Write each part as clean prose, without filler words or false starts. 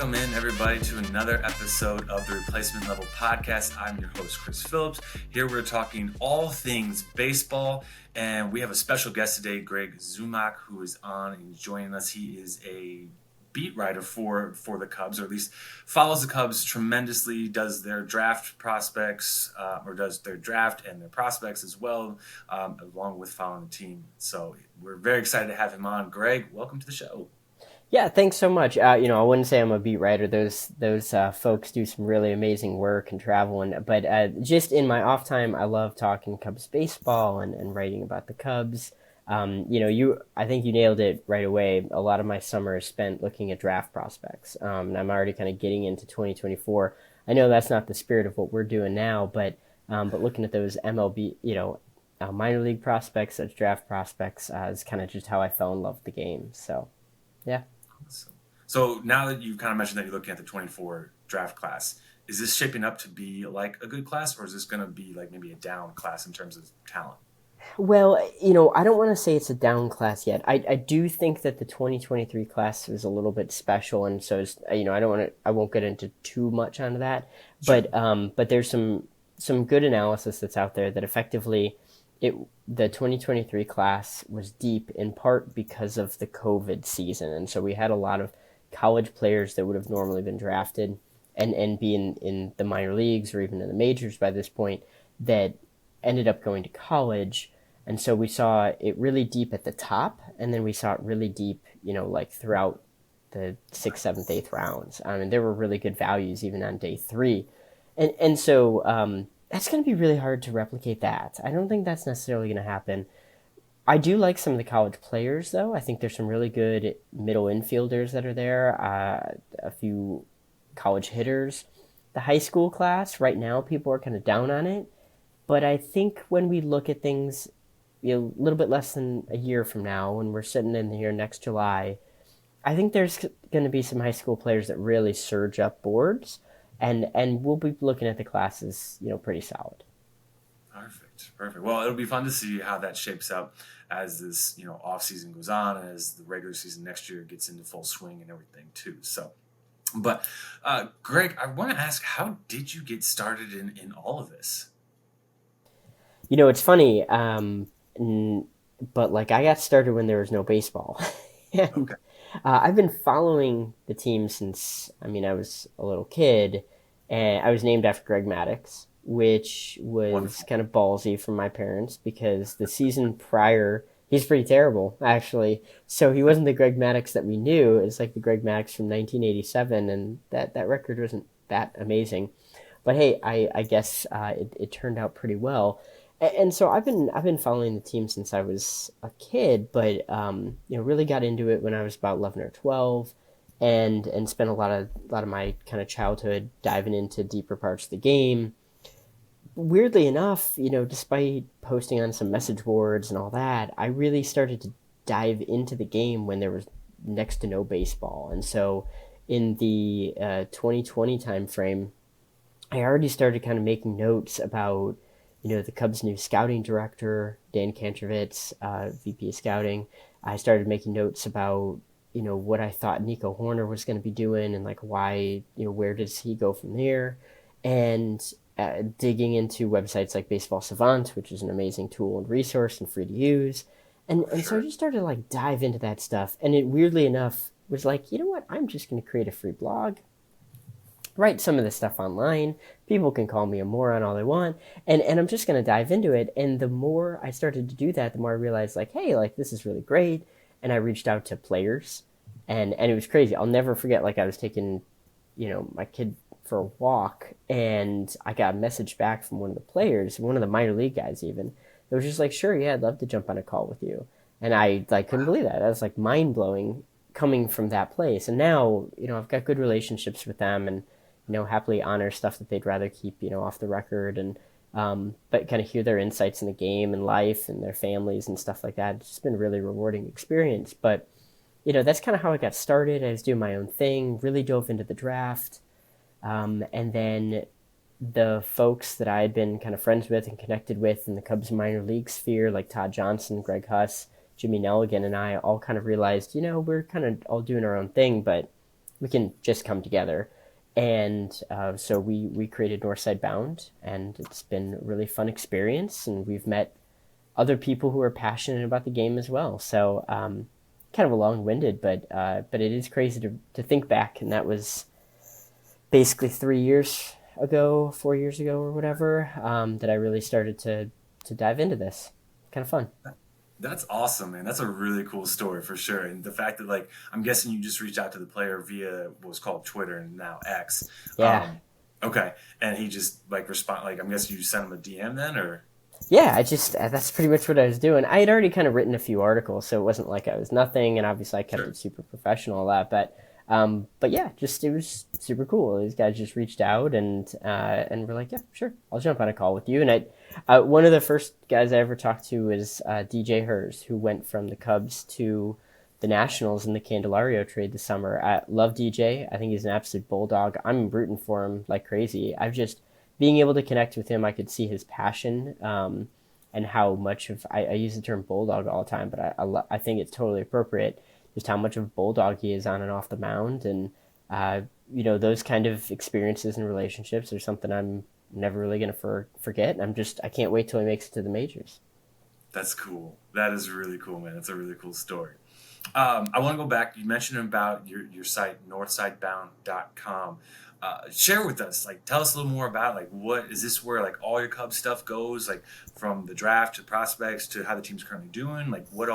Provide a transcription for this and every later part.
Welcome in, everybody, to another episode of the Replacement Level Podcast. I'm your host, Chris Phillips. Here we're talking all things baseball, and we have a special guest today, Greg Zumach, who is on and joining us. He is a beat writer for the Cubs, or at least follows the Cubs tremendously, does their draft prospects, or does their draft and their prospects as well, along with following the team. So we're very excited to have him on. Greg, welcome to the show. Yeah, thanks so much. I wouldn't say I'm a beat writer. Those folks do some really amazing work and traveling. But just in my off time, I love talking Cubs baseball and writing about the Cubs. I think you nailed it right away. A lot of my summer is spent looking at draft prospects. And I'm already kind of getting into 2024. I know that's not the spirit of what we're doing now, but looking at those MLB, minor league prospects as draft prospects is kind of just how I fell in love with the game. So, yeah. So now that you've kind of mentioned that you're looking at the 24 draft class, is this shaping up to be like a good class, or is this going to be like maybe a down class in terms of talent? Well, I don't want to say it's a down class yet. I do think that the 2023 class was a little bit special, and so I won't get into too much on that. Sure. But there's some good analysis that's out there that effectively the 2023 class was deep in part because of the COVID season, and so we had a lot of college players that would have normally been drafted and be in the minor leagues or even in the majors by this point that ended up going to college. And so we saw it really deep at the top, and then we saw it really deep, like throughout the 6th, 7th, 8th rounds. I mean, there were really good values even on day 3. And so that's going to be really hard to replicate that. I don't think that's necessarily going to happen. I do like some of the college players, though. I think there's some really good middle infielders that are there, a few college hitters. The high school class, right now, people are kind of down on it. But I think when we look at things a little bit less than a year from now, when we're sitting in here next July, I think there's going to be some high school players that really surge up boards, and we'll be looking at the classes, pretty solid. Perfect. Well, it'll be fun to see how that shapes up as this, off season goes on, and as the regular season next year gets into full swing and everything too. So, but Greg, I want to ask, how did you get started in all of this? It's funny, but like I got started when there was no baseball. and, Okay. I've been following the team since, I was a little kid, and I was named after Greg Maddux, which was Wonderful. kind of ballsy from my parents because the season prior, he's pretty terrible, actually. So he wasn't the Greg Maddux that we knew. It's like the Greg Maddux from 1987, and that record wasn't that amazing. But hey, I guess it turned out pretty well. And so I've been following the team since I was a kid, but really got into it when I was about 11 or 12, and spent a lot of my kind of childhood diving into deeper parts of the game. Weirdly enough, despite posting on some message boards and all that, I really started to dive into the game when there was next to no baseball. And so in the 2020 timeframe, I already started kind of making notes about, the Cubs' new scouting director, Dan Kantrovitz, VP of scouting. I started making notes about, what I thought Nico Horner was going to be doing and like why, where does he go from there? And digging into websites like Baseball Savant, which is an amazing tool and resource and free to use. And so I just started to like dive into that stuff. And it weirdly enough was like, you know what? I'm just going to create a free blog, write some of this stuff online. People can call me a moron all they want. And I'm just going to dive into it. And the more I started to do that, the more I realized like, hey, like this is really great. And I reached out to players and it was crazy. I'll never forget, like I was taking, my kid for a walk, and I got a message back from one of the players, one of the minor league guys even. It was just like, sure, yeah, I'd love to jump on a call with you. And I like couldn't believe that. That was like mind blowing coming from that place. And now, I've got good relationships with them and, happily honor stuff that they'd rather keep, off the record and, but kind of hear their insights in the game and life and their families and stuff like that. It's just been a really rewarding experience. But, that's kind of how I got started. I was doing my own thing, really dove into the draft. And then the folks that I had been kind of friends with and connected with in the Cubs minor league sphere, like Todd Johnson, Greg Huss, Jimmy Nelligan, and I all kind of realized, we're kind of all doing our own thing, but we can just come together. And so we created Northside Bound, and it's been a really fun experience. And we've met other people who are passionate about the game as well. So kind of a long-winded, but it is crazy to think back. And that was basically 3 years ago, 4 years ago, or whatever, that I really started to dive into this. Kind of fun. That's awesome, man. That's a really cool story for sure. And the fact that, like, I'm guessing you just reached out to the player via what was called Twitter and now X. Yeah. Okay. And he just like respond, like, I'm guessing you sent him a DM then, or? Yeah, that's pretty much what I was doing. I had already kind of written a few articles, so it wasn't like I was nothing, and obviously I kept Sure. it super professional, all that. But yeah, just it was super cool. These guys just reached out and were like, yeah, sure, I'll jump on a call with you. And one of the first guys I ever talked to was DJ Hers, who went from the Cubs to the Nationals in the Candelario trade this summer. I love DJ. I think he's an absolute bulldog. I'm rooting for him like crazy. I've just being able to connect with him, I could see his passion, and how much of I use the term bulldog all the time, but I think it's totally appropriate. Just how much of a bulldog he is on and off the mound, and those kind of experiences and relationships are something I'm never really gonna forget. And I can't wait till he makes it to the majors. That's cool. That is really cool, man. That's a really cool story. I want to go back. You mentioned about your site, northsidebound.com. Share with us, like, tell us a little more about, like, what is this where, like, all your Cubs stuff goes, like, from the draft to prospects to how the team's currently doing, like, what's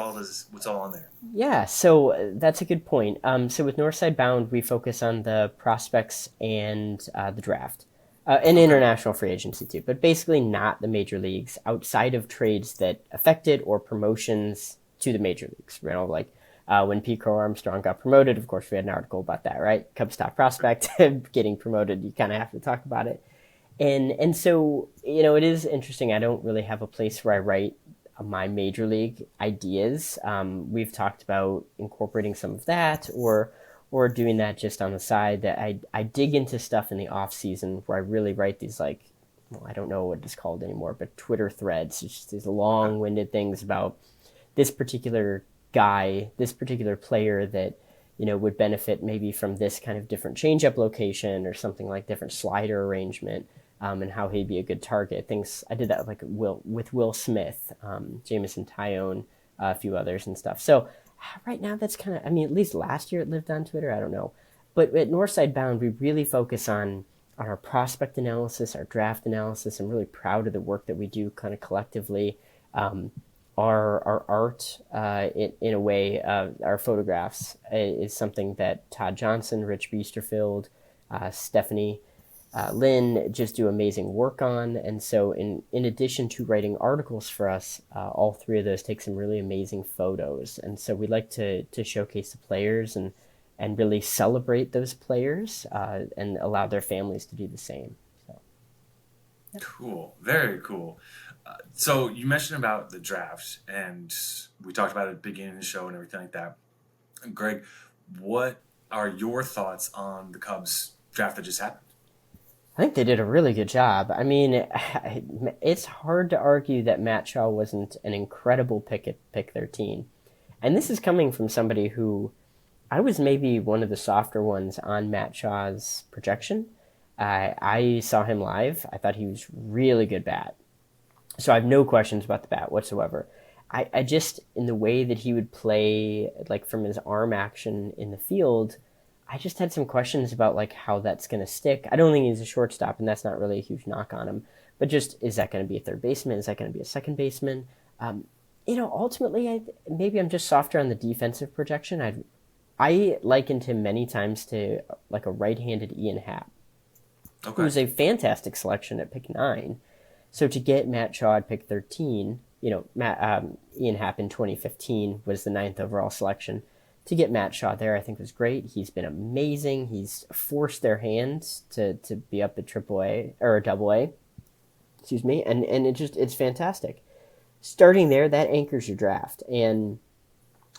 all on there? Yeah, so that's a good point. So with Northside Bound, we focus on the prospects and the draft, and Okay. international free agency too, but basically not the major leagues outside of trades that affected or promotions to the major leagues. Like when Pete Crow Armstrong got promoted, of course, we had an article about that, right? Cubs top prospect getting promoted, you kind of have to talk about it. And so, it is interesting. I don't really have a place where I write my major league ideas. We've talked about incorporating some of that or doing that just on the side. That I dig into stuff in the off season where I really write these, like, well, I don't know what it's called anymore, but Twitter threads. It's just these Okay. long-winded things about this particular guy, this particular player that would benefit maybe from this kind of different changeup location or something like different slider arrangement, and how he'd be a good target. Things I did that with Will Smith, Jameson Tyone, a few others and stuff. So right now that's kind of, I mean, at least last year it lived on Twitter. I don't know, but at Northside Bound we really focus on our prospect analysis, our draft analysis. I'm really proud of the work that we do kind of collectively. Our art, in a way, our photographs is something that Todd Johnson, Rich Beesterfield, Stephanie Lynn just do amazing work on. And so in addition to writing articles for us, all three of those take some really amazing photos. And so we like to showcase the players and really celebrate those players, and allow their families to do the same. So, Cool. Very cool. So you mentioned about the draft, and we talked about it at the beginning of the show and everything like that. Greg, what are your thoughts on the Cubs draft that just happened? I think they did a really good job. I mean, it's hard to argue that Matt Shaw wasn't an incredible pick at pick 13. And this is coming from somebody who I was maybe one of the softer ones on Matt Shaw's projection. I saw him live. I thought he was really good bat. So I have no questions about the bat whatsoever. I just, in the way that he would play, like from his arm action in the field, I just had some questions about like how that's going to stick. I don't think he's a shortstop, and that's not really a huge knock on him. But just, is that going to be a third baseman? Is that going to be a second baseman? Ultimately, maybe I'm just softer on the defensive projection. I likened him many times to like a right-handed Ian Happ, who Okay. was a fantastic selection at pick 9. So to get Matt Shaw at pick 13, Ian Happ in 2015 was the ninth overall selection. To get Matt Shaw there, I think was great. He's been amazing. He's forced their hands to be up at AAA or AA, excuse me, and it's fantastic. Starting there, that anchors your draft, and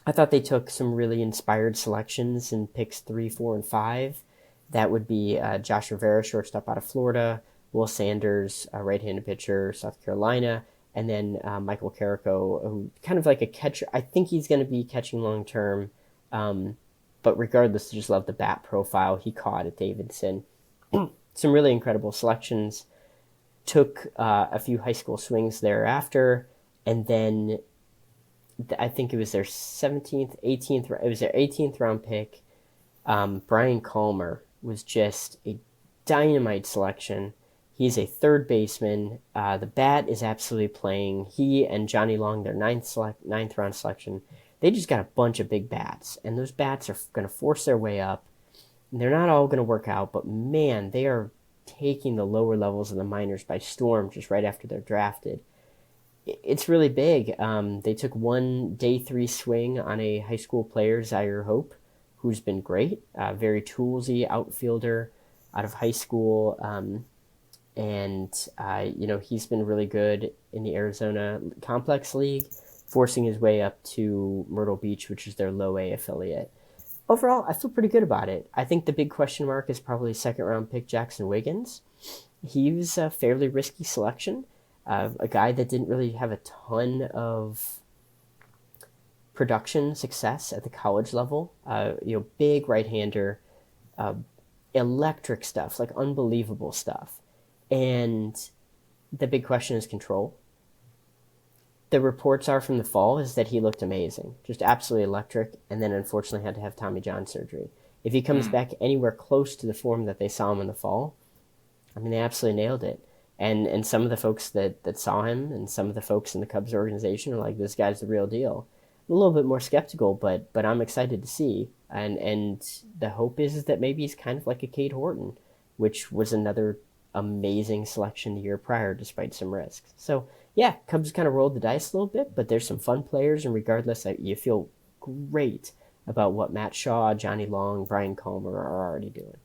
I thought they took some really inspired selections in picks 3, 4, and 5. That would be Josh Rivera, shortstop out of Florida, Will Sanders, a right-handed pitcher, South Carolina, and then Michael Carrico, who kind of like a catcher. I think he's going to be catching long-term. But regardless, I just love the bat profile he caught at Davidson. Some really incredible selections. Took a few high school swings thereafter, and then I think it was their 17th, 18th, it was their 18th round pick. Brian Calmer was just a dynamite selection. He's a third baseman. The bat is absolutely playing. He and Johnny Long, their ninth round selection, they just got a bunch of big bats, and those bats are going to force their way up. And they're not all going to work out, but man, they are taking the lower levels of the minors by storm just right after they're drafted. It's really big. They took one day 3 swing on a high school player, Zaire Hope, who's been great. Very toolsy outfielder out of high school. He's been really good in the Arizona Complex League, forcing his way up to Myrtle Beach, which is their low A affiliate. Overall, I feel pretty good about it. I think the big question mark is probably second-round pick Jackson Wiggins. He was a fairly risky selection, a guy that didn't really have a ton of production success at the college level. Big right-hander, electric stuff, like unbelievable stuff. And the big question is control. The reports are from the fall is that he looked amazing, just absolutely electric, and then unfortunately had to have Tommy John surgery. If he comes back anywhere close to the form that they saw him in the fall, I mean, they absolutely nailed it. And some of the folks that saw him and some of the folks in the Cubs organization are like, this guy's the real deal. I'm a little bit more skeptical, but I'm excited to see. And the hope is that maybe he's kind of like a Cade Horton, which was another amazing selection the year prior despite some risks. So yeah, Cubs kind of rolled the dice a little bit, but there's some fun players, and regardless, you feel great about what Matt Shaw, Johnny Long, Brian Calmer are already doing.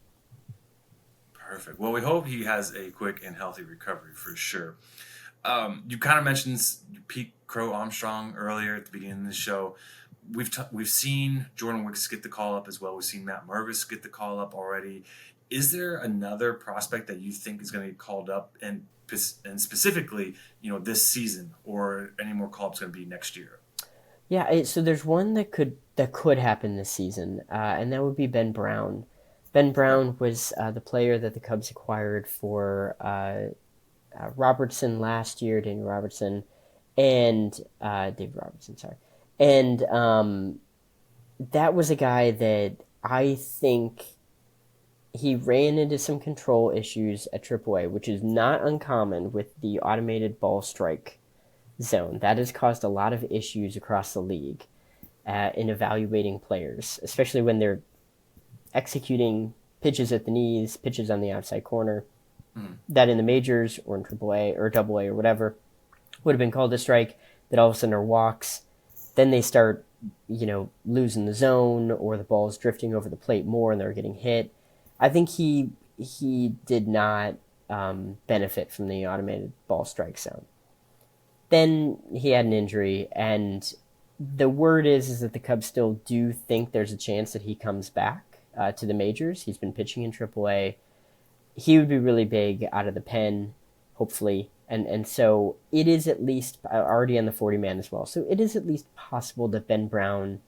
Perfect. Well, we hope he has a quick and healthy recovery for sure. You kind of mentioned Pete Crow Armstrong earlier at the beginning of the show. We've seen Jordan Wicks get the call up as well. We've seen Matt Mervis get the call up already. Is there another prospect that you think is going to get called up, and specifically, this season, or any more call-ups going to be next year? Yeah, so there's one that could happen this season, and that would be Ben Brown. Ben Brown was the player that the Cubs acquired for Robertson last year, Daniel Robertson, and David Robertson, sorry. And that was a guy that I think he ran into some control issues at AAA, which is not uncommon with the automated ball strike zone. That has caused a lot of issues across the league in evaluating players, especially when they're executing pitches at the knees, pitches on the outside corner, that in the majors or in AAA or AA or whatever would have been called a strike, that all of a sudden are walks. Then they start, losing the zone, or the ball is drifting over the plate more and they're getting hit. I think he did not benefit from the automated ball strike zone. Then he had an injury, and the word is that the Cubs still do think there's a chance that he comes back to the majors. He's been pitching in AAA. He would be really big out of the pen, hopefully. And so it is at least already on the 40-man as well. So it is at least possible that Ben Brown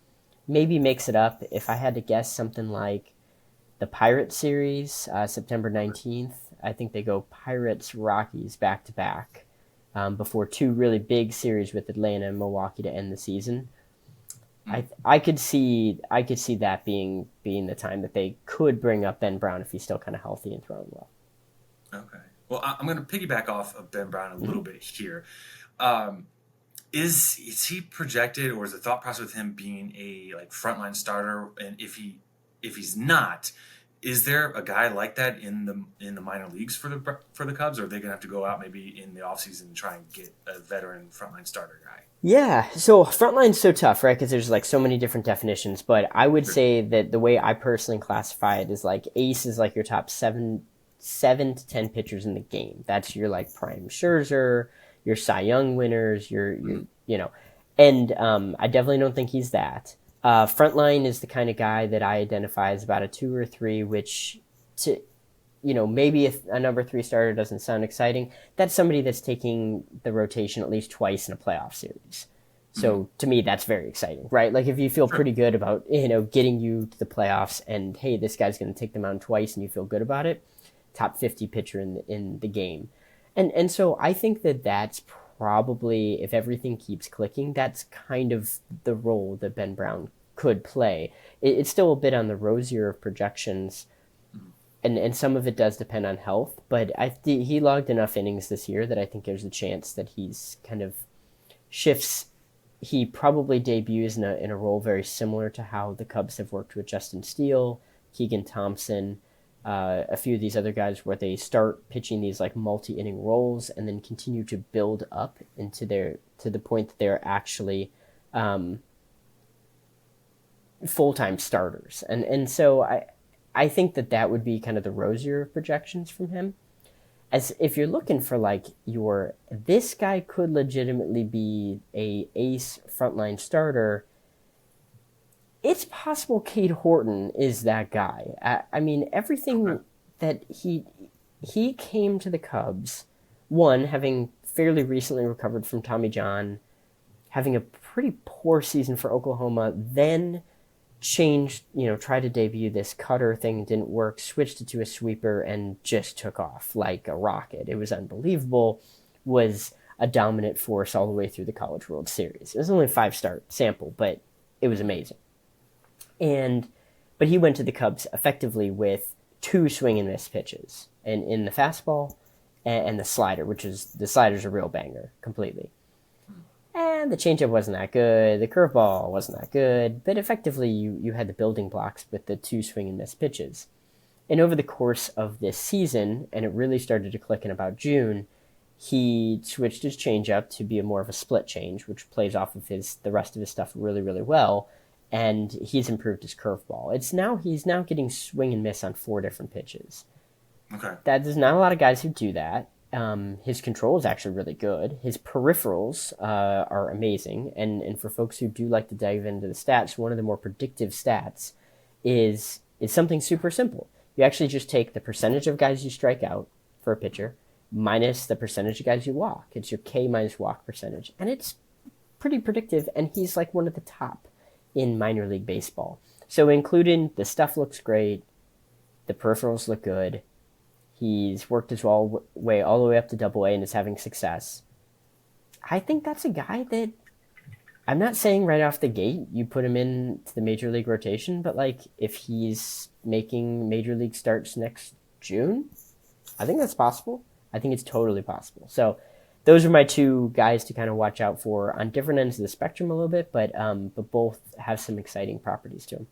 maybe makes it up. If I had to guess, something like the Pirates series, September 19th. I think they go Pirates-Rockies back-to-back before 2 really big series with Atlanta and Milwaukee to end the season. I could see that being the time that they could bring up Ben Brown if he's still kind of healthy and throwing well. Okay. Well, I'm going to piggyback off of Ben Brown a little bit here. Is he projected, or is the thought process with him being a frontline starter? And if he's not, is there a guy like that in the minor leagues for the Cubs, or are they going to have to go out maybe in the offseason and try and get a veteran frontline starter guy? Yeah, so frontline's so tough, right? Because there's so many different definitions. But I would say that the way I personally classify it is ace is your top 7 to 10 pitchers in the game. That's your prime Scherzer, your Cy Young winners, your and I definitely don't think he's that. Frontline is the kind of guy that I identify as about a 2 or 3, which maybe if a number 3 starter doesn't sound exciting, that's somebody that's taking the rotation at least twice in a playoff series. So to me, that's very exciting, right? Like if you feel pretty good about, getting you to the playoffs and, hey, this guy's going to take them out twice and you feel good about it, top 50 pitcher in the game. And so I think that's probably, if everything keeps clicking, that's kind of the role that Ben Brown could play. It's still a bit on the rosier of projections, and some of it does depend on health, but he logged enough innings this year that I think there's a chance that he's kind of shifts. He probably debuts in a role very similar to how the Cubs have worked with Justin Steele, Keegan Thompson, a few of these other guys, where they start pitching these like multi-inning roles and then continue to build up to the point that they're actually full-time starters. And so I think that would be kind of the rosier projections from him. As if you're looking for like this guy could legitimately be a ace frontline starter, it's possible Cade Horton is that guy. I mean, everything that he came to the Cubs, one, having fairly recently recovered from Tommy John, having a pretty poor season for Oklahoma, then changed, tried to debut this cutter thing, didn't work, switched it to a sweeper, and just took off like a rocket. It was unbelievable, was a dominant force all the way through the College World Series. It was only a 5-start sample, but it was amazing. But he went to the Cubs effectively with 2 swing and miss pitches, and in the fastball and the slider, the slider's a real banger completely. And the changeup wasn't that good. The curveball wasn't that good. But effectively, you had the building blocks with the 2 swing and miss pitches. And over the course of this season, and it really started to click in about June, he switched his changeup to be more of a split change, which plays off of the rest of his stuff really, really well. And he's improved his curveball. He's now getting swing and miss on 4 different pitches. Okay. There's not a lot of guys who do that. His control is actually really good. His peripherals are amazing. And for folks who do like to dive into the stats, one of the more predictive stats is something super simple. You actually just take the percentage of guys you strike out for a pitcher minus the percentage of guys you walk. It's your K minus walk percentage. And it's pretty predictive, and he's like one of the top in minor league baseball. So including the stuff looks great, the peripherals look good, he's worked his way all the way up to Double A and is having success. I think that's a guy that, I'm not saying right off the gate you put him into the major league rotation, but like if he's making major league starts next June, I think that's possible. I think it's totally possible. So those are my 2 guys to kind of watch out for on different ends of the spectrum a little bit, but both have some exciting properties to them.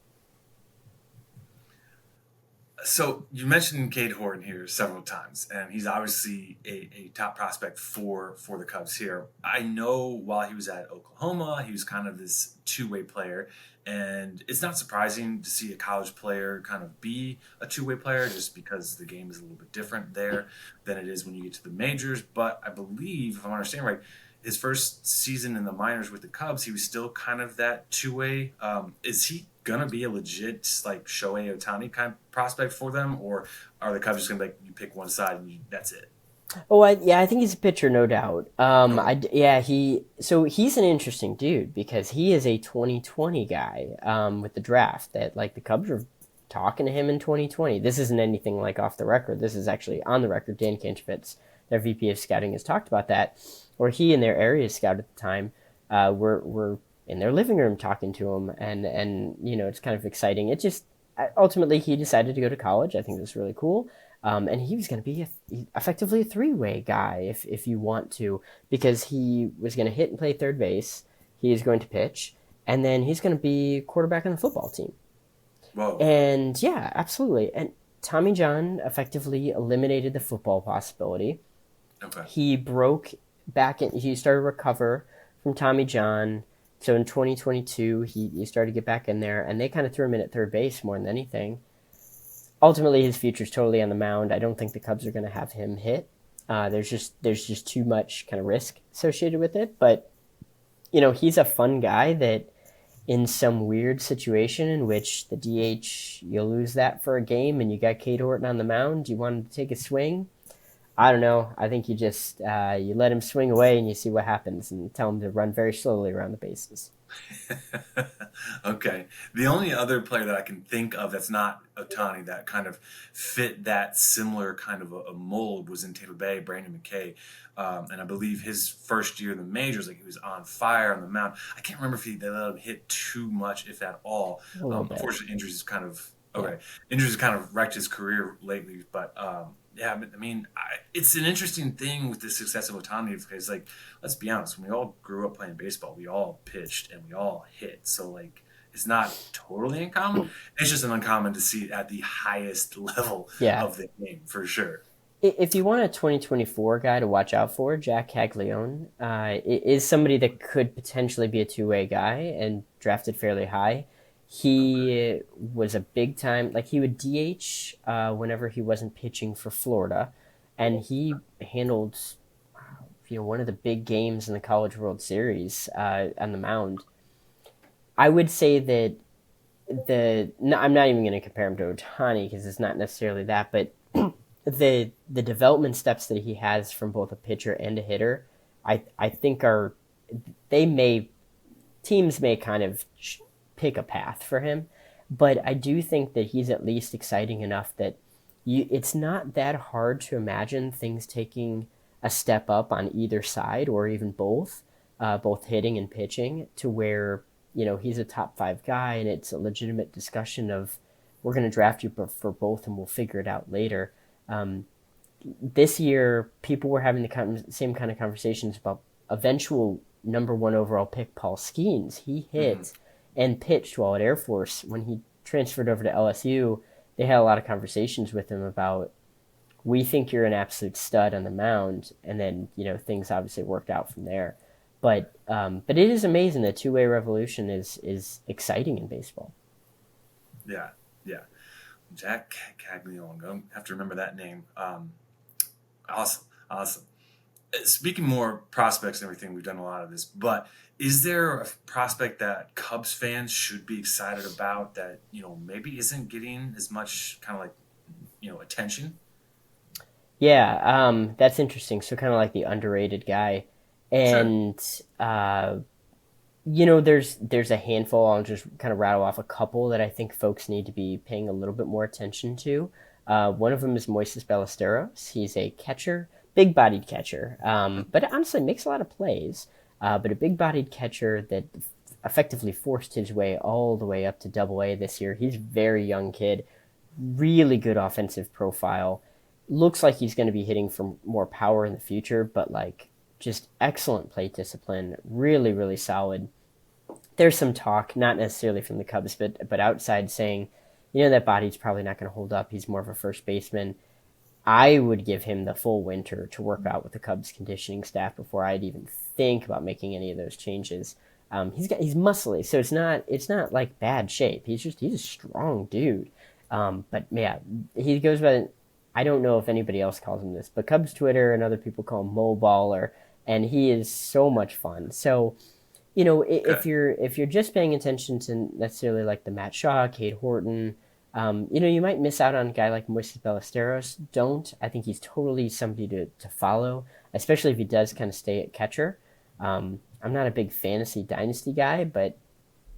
So you mentioned Cade Horton here several times, and he's obviously a top prospect for the Cubs here. I know while he was at Oklahoma, he was kind of this two-way player, and it's not surprising to see a college player kind of be a two-way player just because the game is a little bit different there than it is when you get to the majors. But I believe, if I'm understanding right, his first season in the minors with the Cubs, he was still kind of that two-way. Is he gonna be a legit like Shohei Ohtani kind of prospect for them, or are the Cubs just gonna be like, you pick one side and that's it? Oh, I think he's a pitcher, no doubt. He's an interesting dude because he is a 2020 guy with the draft that like the Cubs are talking to him in 2020. This isn't anything like off the record. This is actually on the record. Dan Kinchvitz, their VP of scouting, has talked about that, where he and their area scout at the time were in their living room talking to him, and it's kind of exciting. It just ultimately he decided to go to college. I think that's really cool. And he was going to be effectively a 3-way guy if you want to, because he was going to hit and play third base. He is going to pitch, and then he's going to be quarterback on the football team. Whoa. And yeah, absolutely. And Tommy John effectively eliminated the football possibility. Okay. He broke back in. He started to recover from Tommy John. So in 2022, he started to get back in there, and they kind of threw him in at third base more than anything. Ultimately, his future's totally on the mound. I don't think the Cubs are going to have him hit. There's just too much kind of risk associated with it. But, he's a fun guy that in some weird situation in which the DH, you'll lose that for a game and you got Cade Horton on the mound, you wanted to take a swing. I don't know. I think you just you let him swing away and you see what happens, and tell him to run very slowly around the bases. Okay. The only other player that I can think of that's not Otani that kind of fit that similar kind of a mold was in Tampa Bay, Brandon McKay. And I believe his first year in the majors, like he was on fire on the mound. I can't remember if they let him hit too much, if at all. A little bit. Unfortunately, injuries kind of Yeah. okay. Injuries kind of wrecked his career lately, but yeah, I mean, it's an interesting thing with the success of Otani because, like, let's be honest, when we all grew up playing baseball, we all pitched and we all hit. So, like, it's not totally uncommon. It's just an uncommon to see it at the highest level Yeah. of the game for sure. If you want a 2024 guy to watch out for, Jack Caglione is somebody that could potentially be a two-way guy and drafted fairly high. Okay. He was a big time, like he would DH whenever he wasn't pitching for Florida, and he handled one of the big games in the College World Series on the mound. I would say that no, I'm not even going to compare him to Otani because it's not necessarily that, but the development steps that he has from both a pitcher and a hitter, I think are they may teams may kind of pick a path for him, but I do think that he's at least exciting enough that it's not that hard to imagine things taking a step up on either side or even both hitting and pitching to where he's a top five guy and it's a legitimate discussion of we're going to draft you for both and we'll figure it out later. Um, this year, people were having the same kind of conversations about eventual number one overall pick Paul Skeens. He Hmm. hit and pitched while at Air Force. When he transferred over to LSU, they had a lot of conversations with him about we think you're an absolute stud on the mound, and then things obviously worked out from there. But it is amazing that two-way revolution is exciting in baseball. Yeah, yeah. Jack Caglione. I'm gonna have to remember that name. Awesome, awesome. Speaking more prospects and everything, we've done a lot of this, but is there a prospect that Cubs fans should be excited about that, maybe isn't getting as much kind of like, attention? Yeah, that's interesting. So kind of like the underrated guy, Sure. and uh, there's a handful. I'll just kind of rattle off a couple that I think folks need to be paying a little bit more attention to. One of them is Moises Ballesteros. He's a catcher, big-bodied catcher, but honestly makes a lot of plays. But a big-bodied catcher that effectively forced his way all the way up to Double A this year. He's a very young kid, really good offensive profile. Looks like he's going to be hitting for more power in the future, but like just excellent plate discipline, really, really solid. There's some talk, not necessarily from the Cubs, but outside saying, that body's probably not going to hold up. He's more of a first baseman. I would give him the full winter to work out with the Cubs conditioning staff before I'd even think about making any of those changes. He's muscly, so it's not like bad shape. He's a strong dude. But yeah, he goes by. I don't know if anybody else calls him this, but Cubs Twitter and other people call him Mo Baller, and he is so much fun. So Okay. if you're just paying attention to necessarily like the Matt Shaw, Cade Horton, you might miss out on a guy like Moises Ballesteros. Don't. I think he's totally somebody to follow, especially if he does kind of stay at catcher. I'm not a big fantasy dynasty guy,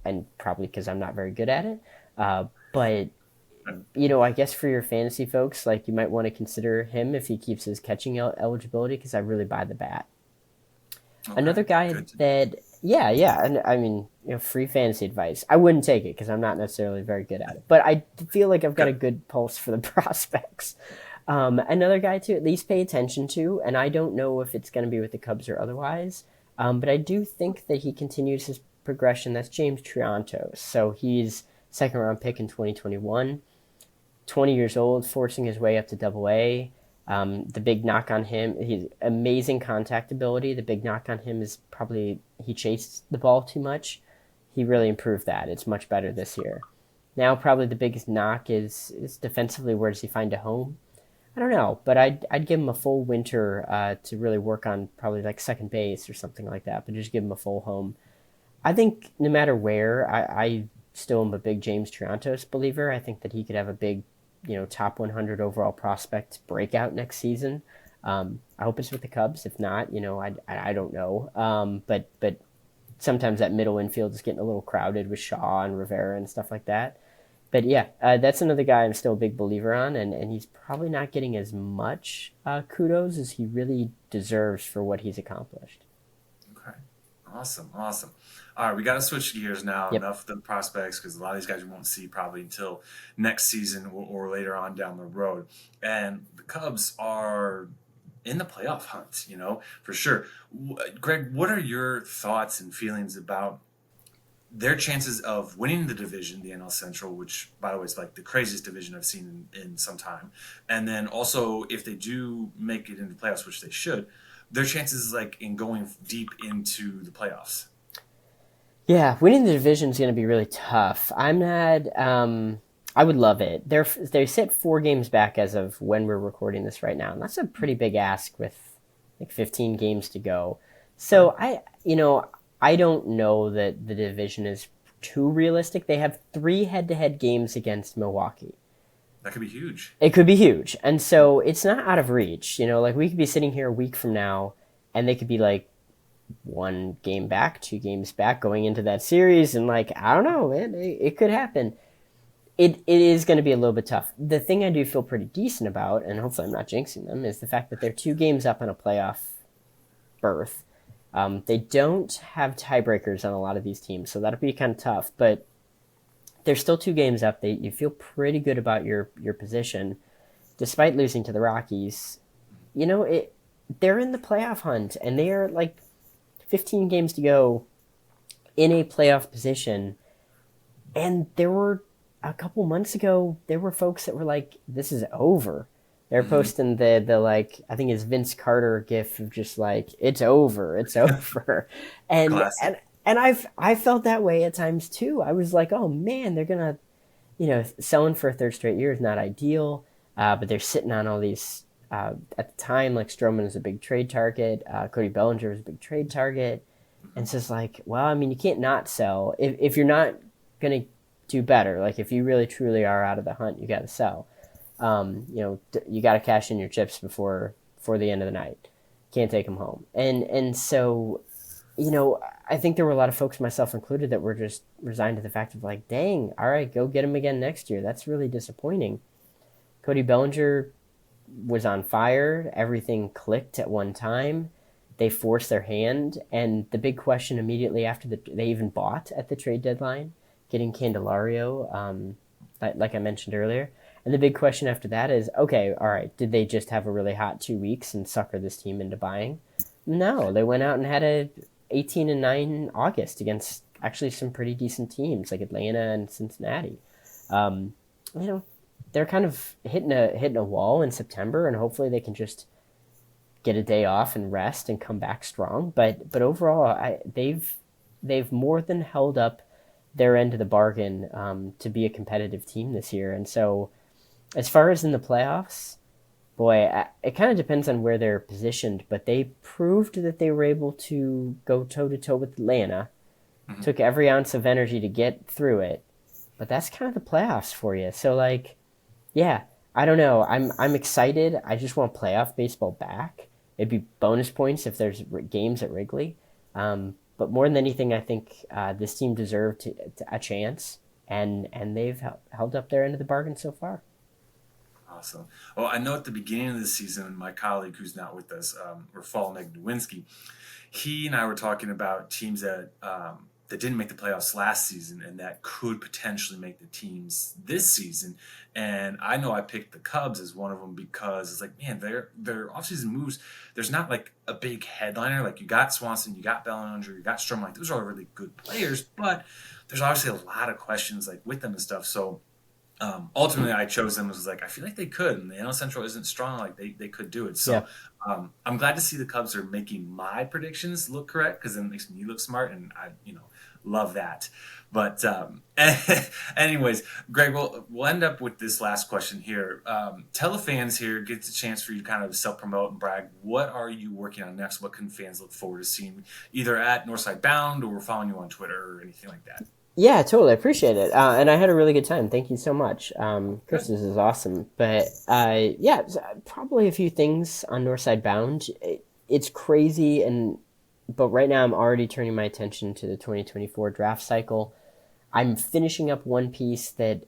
and probably because I'm not very good at it. But I guess for your fantasy folks, like you might want to consider him if he keeps his catching eligibility because I really buy the bat. Okay. Another guy Good to know. that, yeah, yeah, and I mean, free fantasy advice. I wouldn't take it because I'm not necessarily very good at it, but I feel like I've got a Okay. good pulse for the prospects. Another guy to at least pay attention to, and I don't know if it's going to be with the Cubs or otherwise, but I do think that he continues his progression. That's James Triantos. So he's second round pick in 2021, 20 years old, forcing his way up to Double A. The big knock on him, he's amazing contact ability. The big knock on him is probably he chased the ball too much. He really improved that. It's much better this year. Now, probably the biggest knock is defensively. Where does he find a home? I don't know, but I'd give him a full winter to really work on probably like second base or something like that. But just give him a full home. I think no matter where, I still am a big James Triantos believer. I think that he could have a big, top 100 overall prospect breakout next season. I hope it's with the Cubs. If not, I don't know. But sometimes that middle infield is getting a little crowded with Shaw and Rivera and stuff like that. But yeah, that's another guy I'm still a big believer on, and he's probably not getting as much kudos as he really deserves for what he's accomplished. Okay. Awesome. All right, we got to switch gears now. Yep. Enough of the prospects, because a lot of these guys we won't see probably until next season or later on down the road. And the Cubs are in the playoff hunt, for sure. Greg, what are your thoughts and feelings about their chances of winning the division, the NL Central, which, by the way, is like the craziest division I've seen in some time. And then also, if they do make it into the playoffs, which they should, their chances like in going deep into the playoffs. Yeah, winning the division is going to be really tough. I'm not. I would love it. They sit 4 games back as of when we're recording this right now, and that's a pretty big ask with like 15 games to go. So I don't know that the division is too realistic. They have 3 head-to-head games against Milwaukee. That could be huge. It could be huge, and so it's not out of reach. Like we could be sitting here a week from now, and they could be like 1 game back, 2 games back going into that series, and like I don't know, man, it could happen. It is going to be a little bit tough. The thing I do feel pretty decent about, and hopefully I'm not jinxing them, is the fact that they're 2 games up on a playoff berth. They don't have tiebreakers on a lot of these teams, so that'll be kind of tough. But they're still 2 games up. You feel pretty good about your position, despite losing to the Rockies. They're in the playoff hunt, and they are like 15 games to go in a playoff position. And there were a couple months ago, there were folks that were like, "This is over." They're posting the like, I think it's Vince Carter gif of just like, "It's over, it's over," and Classic. and I felt that way at times too. I was like, "Oh man, they're gonna, selling for a 3rd straight year is not ideal," but they're sitting on all these. At the time, like Stroman is a big trade target, Cody Bellinger was a big trade target, and it's just like, well, I mean, you can't not sell if you're not gonna do better. Like if you really truly are out of the hunt, you got to sell. You got to cash in your chips before the end of the night. Can't take them home. And so, I think there were a lot of folks, myself included, that were just resigned to the fact of like, dang, all right, go get him again next year. That's really disappointing. Cody Bellinger was on fire. Everything clicked at one time. They forced their hand. And the big question immediately after they even bought at the trade deadline, getting Candelario, like I mentioned earlier. And the big question after that is, okay, all right, did they just have a really hot 2 weeks and sucker this team into buying? No, they went out and had a 18-9 August against actually some pretty decent teams like Atlanta and Cincinnati. They're kind of hitting a wall in September, and hopefully they can just get a day off and rest and come back strong. But overall, they've more than held up their end of the bargain to be a competitive team this year. And so as far as in the playoffs, boy, it kind of depends on where they're positioned, but they proved that they were able to go toe-to-toe with Atlanta. Mm-hmm. Took every ounce of energy to get through it, but that's kind of the playoffs for you. So, like, yeah, I don't know. I'm excited. I just want playoff baseball back. It'd be bonus points if there's games at Wrigley. But more than anything, I think this team deserved a chance, and they've held up their end of the bargain so far. Awesome. Well, I know at the beginning of the season, my colleague who's not with us, Rafal Nowinski, he and I were talking about teams that didn't make the playoffs last season and that could potentially make the teams this season. And I know I picked the Cubs as one of them because it's like, man, their offseason moves, there's not like a big headliner. Like you got Swanson, you got Bellinger, you got Stroman. Like those are all really good players, but there's obviously a lot of questions like with them and stuff. So ultimately, I chose them. Was like I feel like they could, and the NL Central isn't strong. Like they could do it. So I'm glad to see the Cubs are making my predictions look correct because then it makes me look smart, and I love that. But anyways, Greg, we'll end up with this last question here. Tell the fans here, gets a chance for you to kind of self-promote and brag. What are you working on next? What can fans look forward to seeing either at Northside Bound or following you on Twitter or anything like that? Yeah, totally. I appreciate it. And I had a really good time. Thank you so much. Chris, Good. this is awesome. But yeah, probably a few things on Northside Bound. It's crazy, but right now I'm already turning my attention to the 2024 draft cycle. I'm finishing up one piece that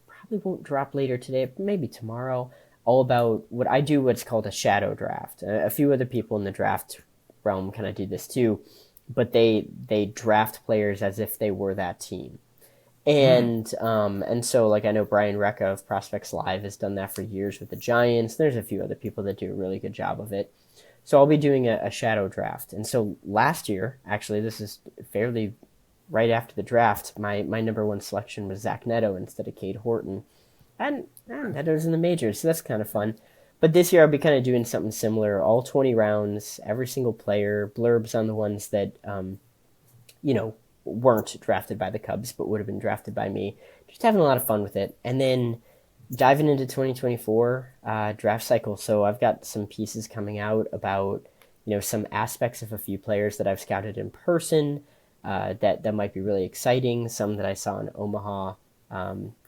probably won't drop later today, maybe tomorrow, all about what I do, what's called a shadow draft. A few other people in the draft realm kind of do this too, but they draft players as if they were that team. Mm, And so like I know Brian Recca of Prospects Live has done that for years with the Giants. There's a few other people that do a really good job of it. So I'll be doing a shadow draft. And so last year, actually, this is fairly right after the draft, my number one selection was Zach Neto instead of Cade Horton. And that was in the majors, so that's kind of fun. But this year I'll be kind of doing something similar, all 20 rounds, every single player, blurbs on the ones that, you know, weren't drafted by the Cubs but would have been drafted by me. Just having a lot of fun with it. And then diving into 2024 draft cycle. So I've got some pieces coming out about, some aspects of a few players that I've scouted in person, that might be really exciting. Some that I saw in Omaha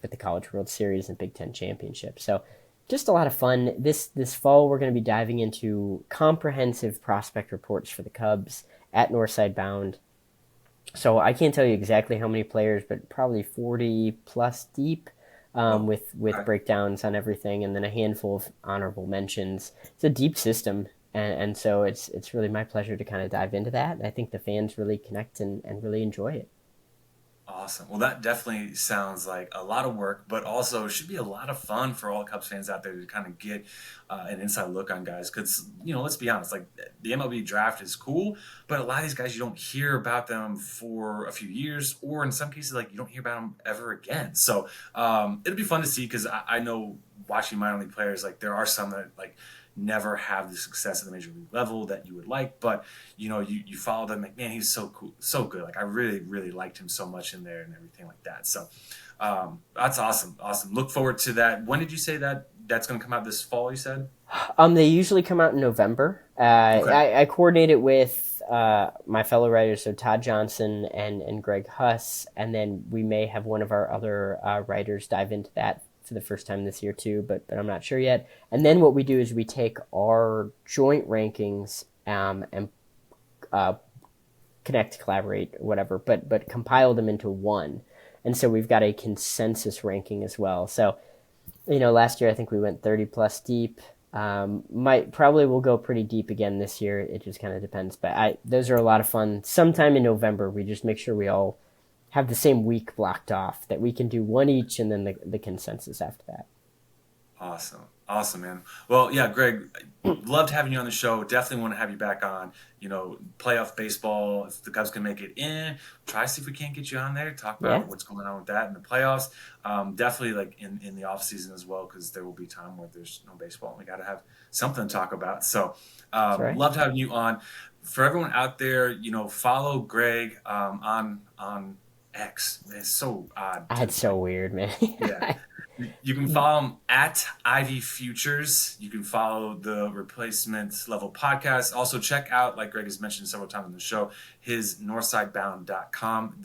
with the College World Series and Big Ten Championship. So just a lot of fun. This fall, we're going to be diving into comprehensive prospect reports for the Cubs at Northside Bound. So I can't tell you exactly how many players, but probably 40 plus deep, well, with I, breakdowns on everything, and then a handful of honorable mentions. It's a deep system, and so it's really my pleasure to kind of dive into that. And I think the fans really connect and really enjoy it. Awesome. Well, that definitely sounds like a lot of work, but also should be a lot of fun for all Cubs fans out there to kind of get an inside look on guys. Because, let's be honest, like the MLB draft is cool, but a lot of these guys, you don't hear about them for a few years, or in some cases, like you don't hear about them ever again. So it'll be fun to see because I know watching minor league players, like there are some that like never have the success at the major league level that you would like, but you follow them like, man, he's so cool, so good. Like I really, really liked him so much in there and everything like that. So that's awesome. Awesome. Look forward to that. When did you say that's going to come out this fall, you said? They usually come out in November. Okay. I coordinate it with my fellow writers, so Todd Johnson and Greg Huss, and then we may have one of our other writers dive into that for the first time this year too, but I'm not sure yet. And then what we do is we take our joint rankings and connect, collaborate, whatever, but compile them into one. And so we've got a consensus ranking as well. So, last year I think we went 30 plus deep. Might probably will go pretty deep again this year. It just kind of depends. But those are a lot of fun. Sometime in November, we just make sure we all have the same week blocked off that we can do one each and then the consensus after that. Awesome. Awesome, man. Well, yeah, Greg, loved having you on the show. Definitely want to have you back on. Playoff baseball. If the Cubs can make it in, try to see if we can't get you on there. Talk Yeah. about what's going on with that in the playoffs. Definitely like in the off season as well, because there will be time where there's no baseball. We got to have something to talk about. So, That's right. loved having you on. For everyone out there, follow Greg on X. It's so odd. That's so weird, man. Yeah. You can follow him at Ivy Futures. You can follow the Replacement Level podcast. Also, check out, like Greg has mentioned several times on the show, his northsidebound.com.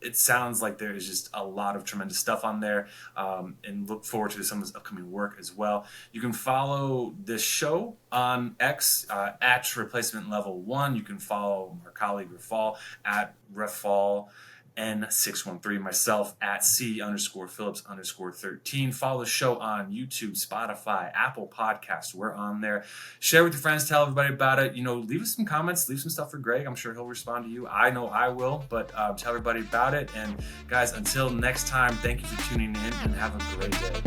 It sounds like there is just a lot of tremendous stuff on there, and look forward to some of his upcoming work as well. You can follow this show on X at Replacement Level 1. You can follow our colleague Rafal at Rafal N613, myself at C_Phillips_13. Follow the show on YouTube, Spotify, Apple Podcasts. We're on there. Share with your friends, tell everybody about it. Leave us some comments, leave some stuff for Greg. I'm sure he'll respond to you. I know I will, but tell everybody about it. And guys, until next time, thank you for tuning in and have a great day.